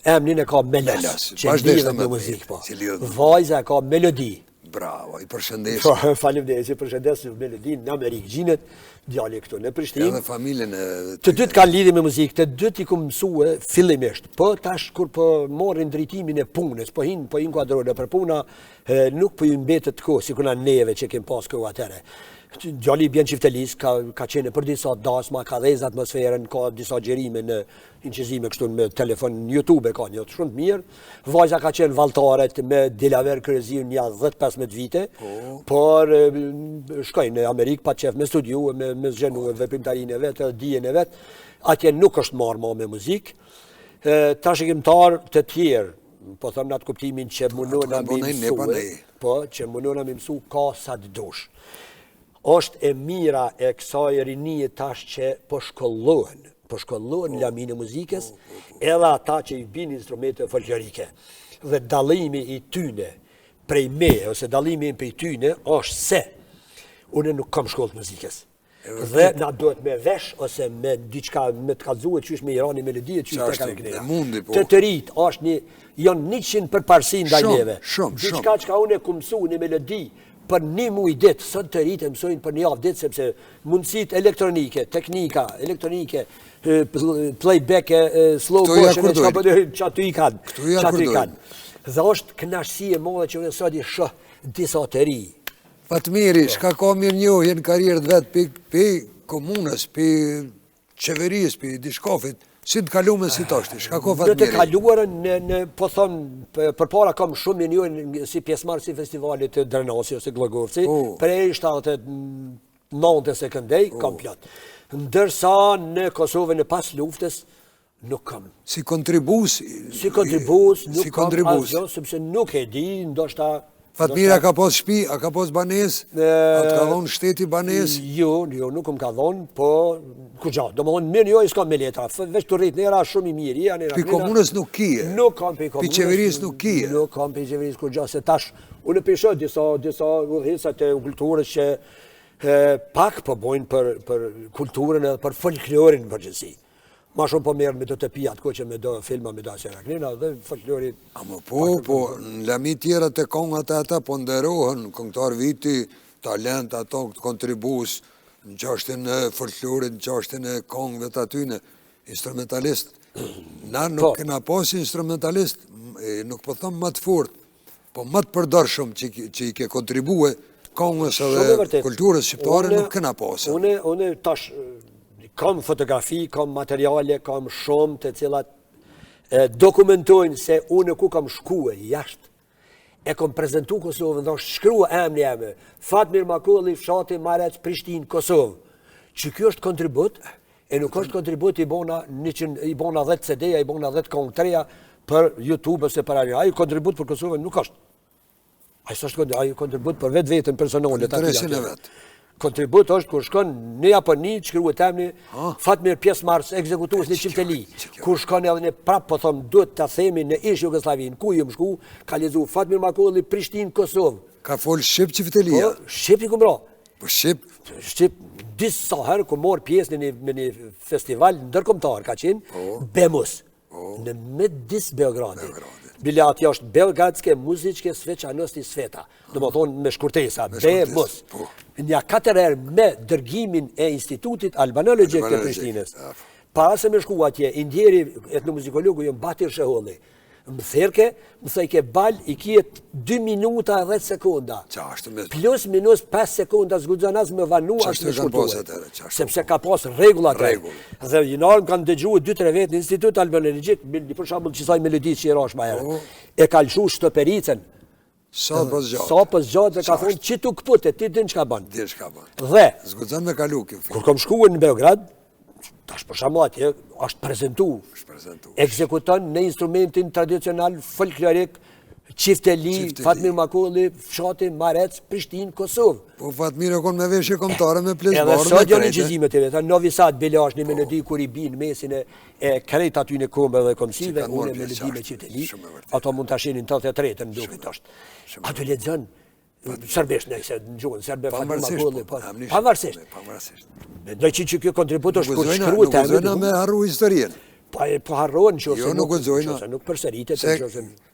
emnin e ka Melas, që lidhët me muzikë, po. Vajza e ka Melodi. Bravo, i përshëndesim. Falimderit, i përshëndesim Melodin në Amerikë Gjinët, djali këtu në Prishtinë. Edhe familjen e... Të dytë kanë lidhje me muzikë, të dytë i ku mësue fillimisht. Po tash kur po morrin drejtimin e punës, po hinë kuadrone për puna, nuk po ju mbetet kohë, si kuna neve që kem pas kohë atëre. Djali bjen qiftelis, ka qene për disa dasma, ka dhezë atmosferën, ka disa gjerime në inqizime kështu me telefon, në YouTube ka një të shumë të mirë. Vajza ka qenë valtaret me Dilaver Kërëziu një 10-15 vite, por shkojnë në Amerikë pa qef me studiu, me zgjenu veprimtarin e vetë, dijen e vetë, atje nuk është marrë ma me muzikë. Trashëgimtar të tjerë, po thëmë në atë kuptimin që munona me mësu ka sa të dush. Është e mira e kësaj rinije tash që po shkollohen lamin e muzikës, edhe ata që i bin instrumente folklorike. Dhe dallimi i tyne prej me, ose dallimi prej tyne, është se unë nuk kam shkollë muzikës. Dhe na duhet me vesh, ose me diçka me të kallëzuar qysh me irani melodie, qysh të kanë kënera. Të rit, është janë 100 përparësi ndaj neve. Diçka që unë e ku mësu në melodi, për një muj ditë, sot të rritë e mësojnë për një javë ditë, sepse mundësit elektronike, teknika, elektronike, playback, slow motion, që aty i kanë. Dhe është kënaqësi e madhe që unë sot i shoh disa të ri. Fatmiri, shka ka mirë njohje në karierët vetë për komunës, për qeverisë, për diçkafit, Si të kalume si toshti, shka ko Në të Fatmiri? kaluarën, po thonë, për para kam shumë njojnë si pjesmarë si festivalit të Drenasi ose Glogorci, prej 79 e këndej, kam plot. Ndërsa në Kosovë në pas luftës, nuk kam. Si kontribus? Si kontribus, nuk kam asgjë, sepse nuk e di, ndoshta... Fatmira ka pos shpi, a ka pos banes? A të ka dhonë shteti banes? Jo, nuk më ka dhonë, po ku gjatë. Do më thonë, mirë jo, s'kam me letra. Veç të rritë, nera shumë i mirë. Pi komunës nuk kije? Nuk kam pi komunës. Pi qeveris nuk kije? Nuk kam pi qeveris ku gjatë, se tash, unë pisho disa udhëhecat e kulturës që pak po bojnë për kulturën edhe për folklorin në përgjithësi. Ma shumë po merë me do të pijat ko që me do filma me do asera knina dhe folklori... Amo po, në lami tjera të kongat e ata po nderohen, këngëtar viti, talent ato, kontribus, në qashtin e folklorit, në qashtin e kongëve të atyne, instrumentalist. Na nuk kena pas instrumentalist, nuk po thëmë më të fort, po më të përdërshëm që i ke kontribue, kongës edhe kulturës shqiptare nuk kena pas. Une tash... Kam fotografi, kam materiale, kam shumë të cilat dokumentojnë se unë ku kam shkue jashtë. E kam prezentu Kosovën dhe shkrua emni eme. Fatmir Makulli, fshati Marec, Prishtin, Kosovë. Që kjo është kontribut, e nuk është kontribut i bona 10 CD-ja, i bona 10 kongë treja për YouTube ose për ajo. Ajo kontribut për Kosovën nuk është. Ajo kontribut për vetë vetën personale. Interesin e vetë. Kontribut është kur shkon në Japoni, që kërru e temni, Fatmir pjesëmarrës ekzekutues në Qimteli, kur shkon edhe në prapë, po thëmë, duhet të themi në ish Jugoslavinë, ku ju më shku, ka lezu Fatmir Makulli, Prishtinë, Kosovë. Ka folë Shqip Qiftelia? Shqip i ku mbra. Po Shqip? Shqip, disa herë ku morë pjesë në një festival ndërkombëtar, ka qenë, Bemus, në midis Beogradit. Bile aty është belgradske muzičke sveçanosti sveta. Do më thonë me shkurtesa, Bemus. Nja 4 herë me dërgimin e institutit albanologjik të Prishtinës. Para se me shku atje, indjeri etnomuzikologu jë Batir Sheholli, më therke, më thëj ke bal, i kjetë 2 minuta e 10 sekunda. Plus minus 5 sekunda zgudzanaz me vanu ashtë me shkurtuar. Sepse ka pas regullat e. Dhe jinarëm kanë dëgju 2-3 vetë në institut albanologjik, për shambull që saj melodit që i rash ma herë. E ka lëshu shtëpericën. Sa pës gjatë. Sa pës gjatë dhe ka thonë që tu këpute, ti din që ka banë. Din që ka banë. Dhe, zgudzan me kalu kjo. Kur kom shkuën në Beograd, tash për shembull atje është prezentu. Ekzekuton në instrumentin tradicional folklorik, Qifteli, Fatmir Makulli, fshati Marec, Prishtinë, Kosovë. Po Fatmir e konë me veshje komtare me plesbarë me krejtë. Edhe sot janë gjizimet e vetë, Novi Sad, Belash, një melodi kur i binë mesin e krejt aty në kombe dhe komsive, unë e melodi me Qifteli, ato mund të ashinin 83 në duke të është. Ato ledzën, sërbesh nëjse në gjuhën, sërbe Fatmir Makulli, pavarësisht. Mendoj që kjo kontribut është kur shkru të nuk gëzojna me harru historien. Po harrohen që jo, nuk përsëritet.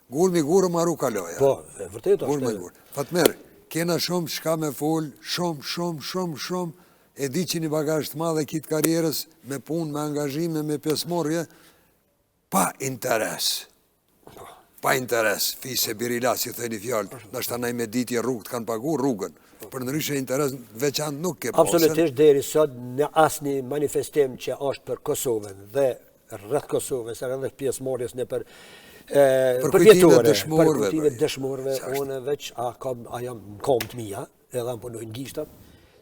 Gurmi gurë maru kaloja. Po, vërtet është. Fatmer, kena shumë shka me fol, shumë, e di që një bagazh të madhe kitë karierës, me punë, me angazhime, me pjesmorje, pa interes. Pa interes, fise birila, si thëni fjallë, nështë anaj me ditje rrugë të kanë pagu rrugën. Për nërishë interes veçant nuk ke posën. Absolutisht deri sot në asni manifestim që është për Kosovën dhe rrëth Kosovës, rrëth pjesmorjes në për vjetore, për kujtimet dëshmorve, unë veç a jam në kom të mija, edhe më punojnë gishtat,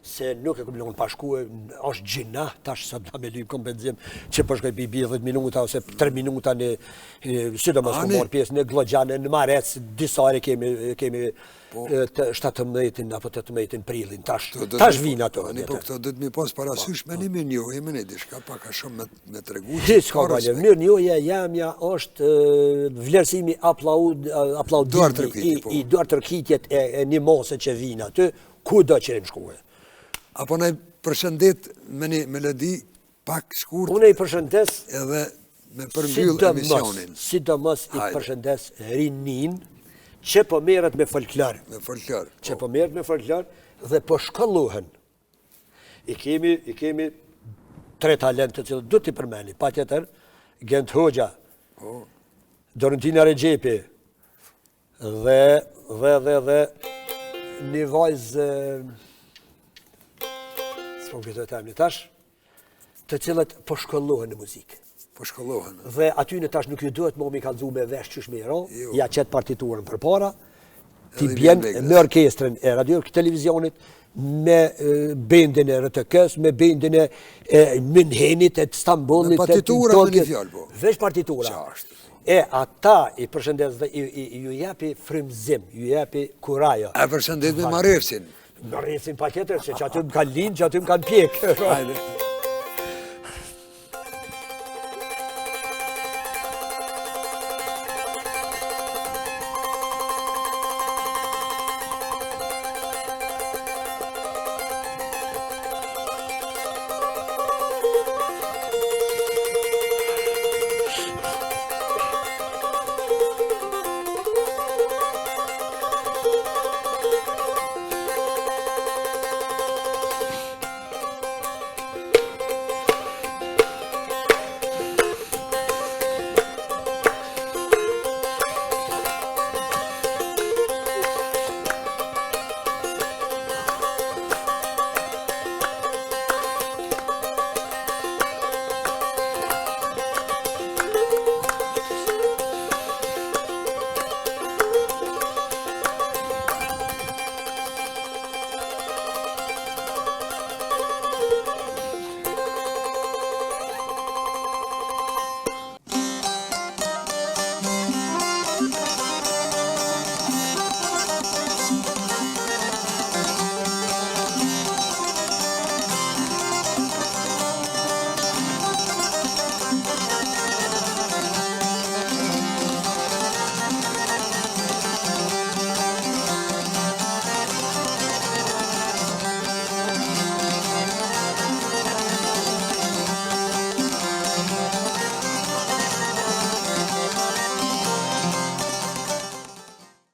se nuk e këmë pa shkue, është gjina, tash sa da me lymë kompenzim, që përshkoj për 10 minuta ose 3 minuta në, sidomos ku morë pjesë në Glogjanë, në Marec, disare kemi 17 apo 18 prilin, tash vinë ato. Po këto dhëtë mi pas parasysh me një njohje, me një dishka paka shumë me të regu. Hiç ka valje, mirë njohje jamja është vlerësimi aplaudimi i duar tërkitjet e një mose që vinë aty, ku do që e më shkue. Apo ne përshëndet me një melodi pak shkurt. Unë i përshëndes edhe me përmbyll emisionin. Sidomos i përshëndes rinin që po merret me folklor. Që po merret me folklor dhe po shkollohen. I kemi 3 talentë që do t'i përmeni. Patjetër Gent Hoxha, Dorentina Regjepi dhe një vajzë të cilët po shkollohen në muzikë. Po shkollohen. Dhe aty në tash nuk ju duhet më kalzu me vesh qysh me ro, ja qetë partiturën për para, ti bjen me orkestrën e radio televizionit, me bendin e RTK-s, me bendin e Münhenit, e Stambollit, partitura me një fjallë, po. Vesh partitura. E ata i përshëndes dhe ju jepi frymzim, ju jepi kurajo. E përshëndet me Marefsin. Marefsin pa tjetër, se që aty më kanë linë, që aty më kanë pjekë.